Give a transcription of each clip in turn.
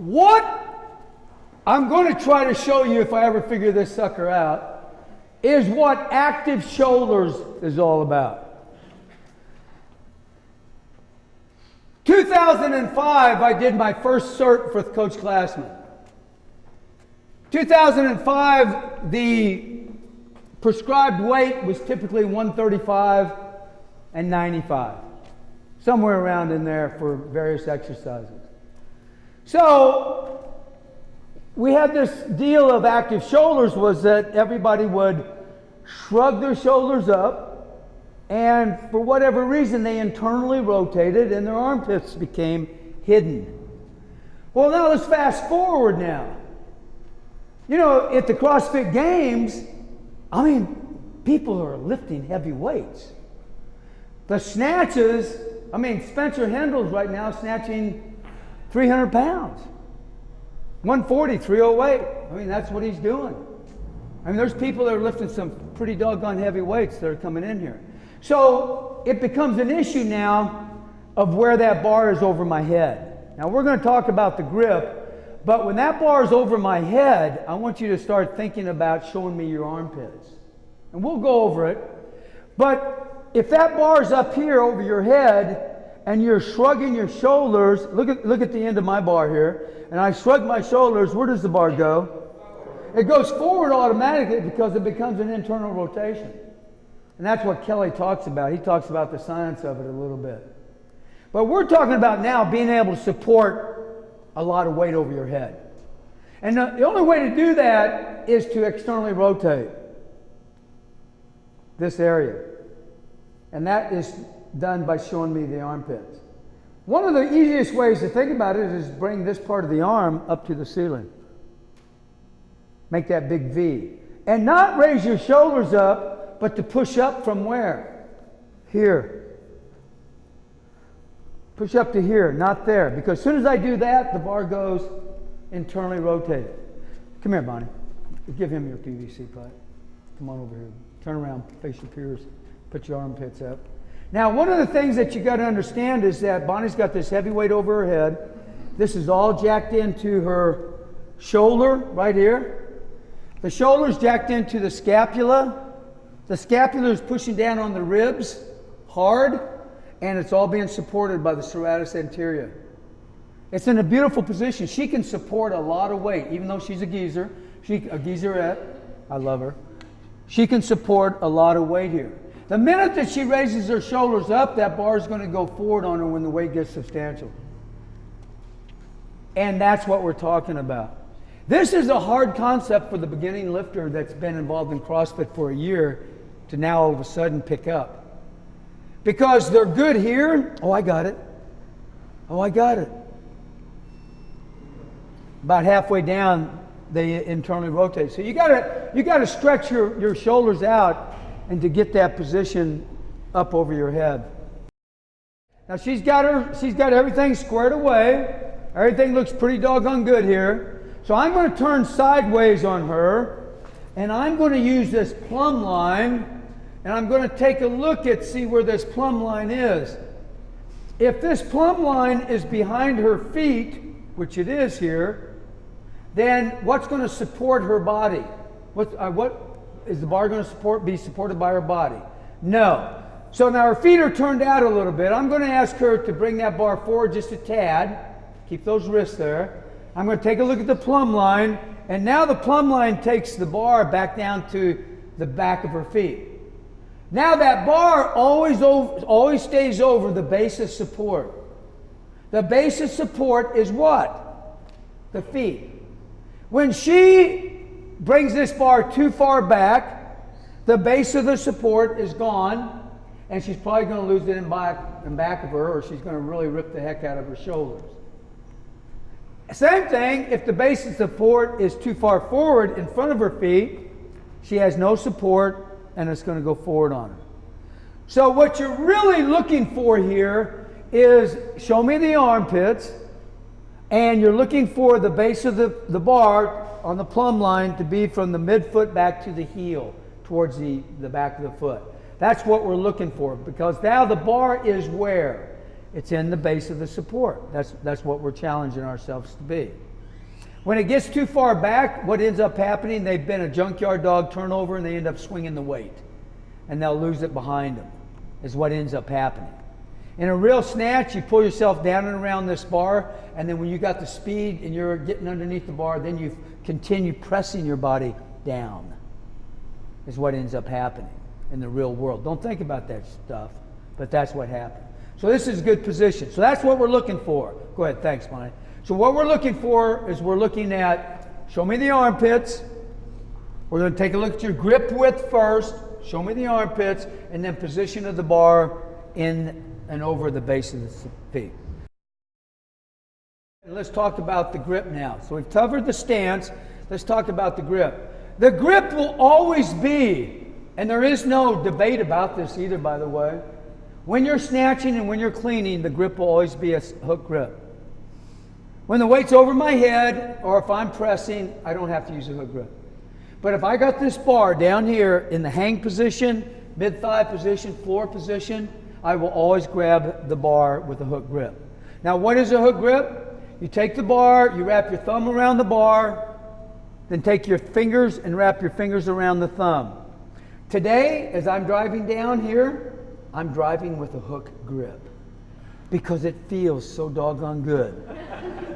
What I'm going to try to show you, if I ever figure this sucker out, is what active shoulders is all about. 2005, I did my first cert for Coach Glassman. 2005, the prescribed weight was typically 135 and 95. Somewhere around in there for various exercises. So, we had this deal of active shoulders was that everybody would shrug their shoulders up, and for whatever reason they internally rotated and their armpits became hidden. Well, now let's fast forward now. You know, at the CrossFit Games, I mean, people are lifting heavy weights. The snatches, I mean, Spencer Hendel's right now snatching 300 pounds. 140, 308. I mean, that's what he's doing. I mean, there's people that are lifting some pretty doggone heavy weights that are coming in here. So it becomes an issue now of where that bar is over my head. Now we're going to talk about the grip, but when that bar is over my head, I want you to start thinking about showing me your armpits. And we'll go over it. But if that bar is up here over your head and you're shrugging your shoulders, look at the end of my bar here, and I shrug my shoulders, where does the bar go? It goes forward automatically because it becomes an internal rotation. And that's what Kelly talks about. He talks about the science of it a little bit. But we're talking about now being able to support a lot of weight over your head. And the only way to do that is to externally rotate this area. And that is done by showing me the armpits. One of the easiest ways to think about it is bring this part of the arm up to the ceiling. Make that big V. And not raise your shoulders up, but to push up from where? Here. Push up to here, not there. Because as soon as I do that, the bar goes internally rotated. Come here, Bonnie. Give him your PVC pipe. Come on over here. Turn around, face your peers. Put your armpits up. Now, one of the things that you got to understand is that Bonnie's got this heavy weight over her head. This is all jacked into her shoulder right here. The shoulder's jacked into the scapula. The scapula is pushing down on the ribs hard, and it's all being supported by the serratus anterior. It's in a beautiful position. She can support a lot of weight, even though she's a geezer. A geezerette. I love her. She can support a lot of weight here. The minute that she raises her shoulders up, that bar is going to go forward on her when the weight gets substantial. And that's what we're talking about. This is a hard concept for the beginning lifter that's been involved in CrossFit for a year to now all of a sudden pick up. Because they're good here. Oh, I got it. Oh, I got it. About halfway down, they internally rotate. So you gotta stretch your shoulders out and to get that position up over your head. Now she's got everything squared away. Everything looks pretty doggone good here. So I'm going to turn sideways on her, and I'm going to use this plumb line, and I'm going to take a look at see where this plumb line is. If this plumb line is behind her feet, which it is here, then what's going to support her body? What is the bar going to be supported by her body? No. So now her feet are turned out a little bit. I'm going to ask her to bring that bar forward just a tad. Keep those wrists there. I'm going to take a look at the plumb line, and now the plumb line takes the bar back down to the back of her feet. Now that bar always stays over the base of support. The base of support is what? The feet. When she brings this bar too far back, the base of the support is gone, and she's probably going to lose it in back of her, or she's going to really rip the heck out of her shoulders. Same thing, if the base of support is too far forward in front of her feet, she has no support and it's going to go forward on her. So what you're really looking for here is show me the armpits, and you're looking for the base of the bar on the plumb line to be from the midfoot back to the heel towards the back of the foot. That's what we're looking for, because now the bar is where? It's in the base of the support. That's what we're challenging ourselves to be. When it gets too far back, what ends up happening, they've been a junkyard dog turnover and they end up swinging the weight. And they'll lose it behind them, is what ends up happening. In a real snatch, you pull yourself down and around this bar, and then when you got the speed and you're getting underneath the bar, then you continue pressing your body down, is what ends up happening in the real world. Don't think about that stuff, but that's what happens. So this is a good position. So that's what we're looking for. Go ahead, thanks, Mike. So what we're looking for is we're looking at, show me the armpits. We're going to take a look at your grip width first, show me the armpits, and then position of the bar in and over the base of the feet. And let's talk about the grip now. So we've covered the stance. Let's talk about the grip. The grip will always be, and there is no debate about this either, by the way, when you're snatching and when you're cleaning, the grip will always be a hook grip. When the weight's over my head, or if I'm pressing, I don't have to use a hook grip. But if I got this bar down here in the hang position, mid-thigh position, floor position, I will always grab the bar with a hook grip. Now, what is a hook grip? You take the bar, you wrap your thumb around the bar, then take your fingers and wrap your fingers around the thumb. Today, as I'm driving down here, I'm driving with a hook grip because it feels so doggone good.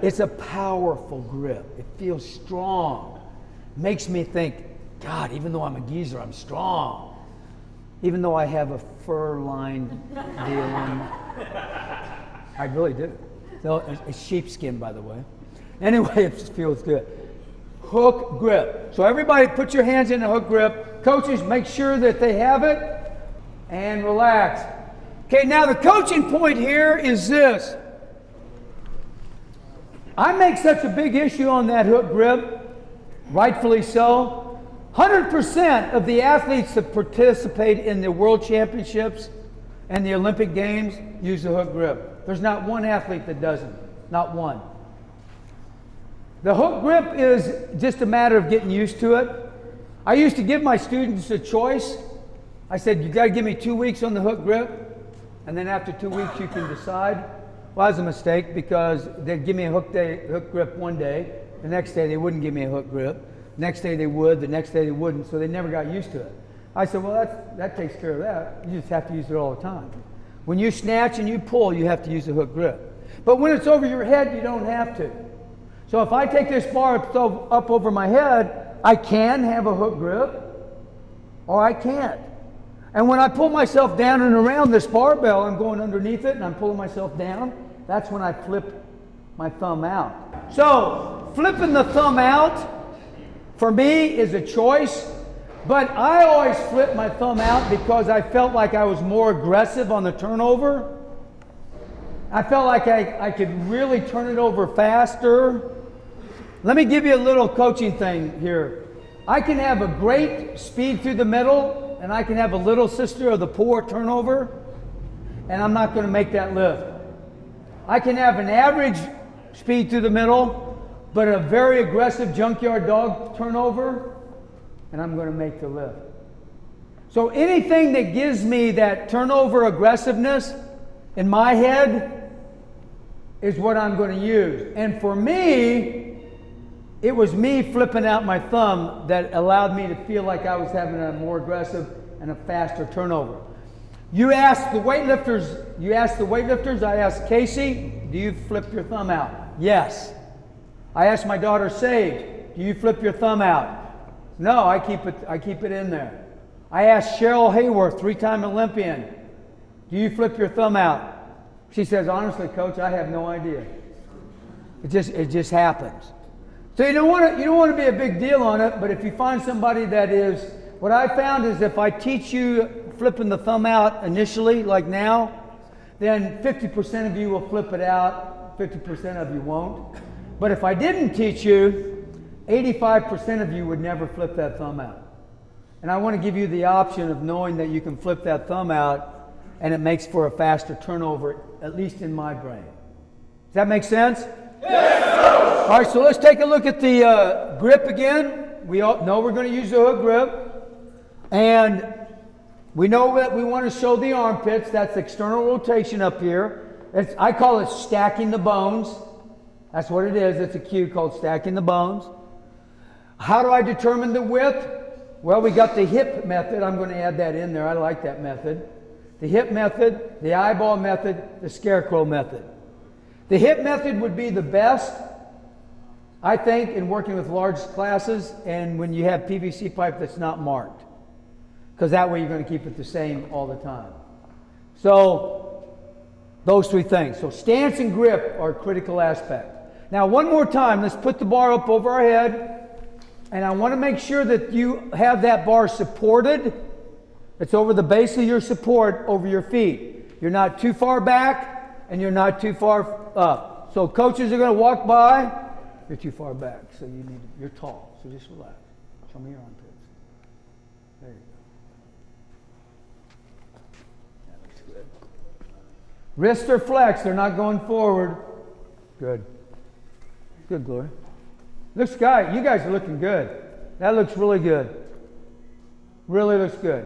It's a powerful grip. It feels strong. Makes me think, God, even though I'm a geezer, I'm strong. Even though I have a fur-lined deal on. I really do. So, it's sheepskin, by the way. Anyway, it just feels good. Hook grip. So everybody put your hands in a hook grip. Coaches, make sure that they have it. And relax. Okay, now the coaching point here is this. I make such a big issue on that hook grip, rightfully so. 100% of the athletes that participate in the World Championships and the Olympic Games use the hook grip. There's not one athlete that doesn't. Not one. The hook grip is just a matter of getting used to it. I used to give my students a choice. I said, you got to give me 2 weeks on the hook grip, and then after 2 weeks you can decide. Well, that was a mistake because they'd give me a hook grip one day. The next day they wouldn't give me a hook grip. Next day they would, the next day they wouldn't, so they never got used to it. I said, well, that takes care of that. You just have to use it all the time. When you snatch and you pull, you have to use the hook grip. But when it's over your head, you don't have to. So if I take this bar up over my head, I can have a hook grip, or I can't. And when I pull myself down and around this barbell, I'm going underneath it and I'm pulling myself down. That's when I flip my thumb out. So flipping the thumb out, for me, is a choice, but I always flip my thumb out because I felt like I was more aggressive on the turnover. I felt like I could really turn it over faster. Let me give you a little coaching thing here. I can have a great speed through the middle, and I can have a little sister of the poor turnover, and I'm not going to make that lift. I can have an average speed through the middle, but a very aggressive junkyard dog turnover, and I'm going to make the lift. So anything that gives me that turnover aggressiveness in my head is what I'm going to use. And for me, it was me flipping out my thumb that allowed me to feel like I was having a more aggressive and a faster turnover. You ask the weightlifters, I asked Casey, do you flip your thumb out? Yes. I asked my daughter Sage, do you flip your thumb out? No, I keep it in there. I asked Cheryl Hayworth, 3-time Olympian, do you flip your thumb out? She says, honestly, Coach, I have no idea. It just happens. So you don't want to be a big deal on it, but if you find somebody that is, what I found is if I teach you flipping the thumb out initially, like now, then 50% of you will flip it out, 50% of you won't. But if I didn't teach you, 85% of you would never flip that thumb out. And I want to give you the option of knowing that you can flip that thumb out and it makes for a faster turnover, at least in my brain. Does that make sense? Yes, sir. All right, so let's take a look at the grip again. We all know we're going to use the hook grip. And we know that we want to show the armpits. That's external rotation up here. I call it stacking the bones. That's what it is. It's a cue called stacking the bones. How do I determine the width? Well, we got the hip method. I'm going to add that in there. I like that method. The hip method, the eyeball method, the scarecrow method. The hip method would be the best, I think, in working with large classes and when you have PVC pipe that's not marked. Because that way you're going to keep it the same all the time. So, those three things. So, stance and grip are a critical aspect. Now, one more time, let's put the bar up over our head. And I want to make sure that you have that bar supported. It's over the base of your support over your feet. You're not too far back and you're not too far up. So coaches are going to walk by. You're too far back, so you're tall. So just relax. Show me your armpits. There you go. That looks good. Wrists are flexed. They're not going forward. Good. Good, Gloria. You guys are looking good. That looks really good. Really looks good.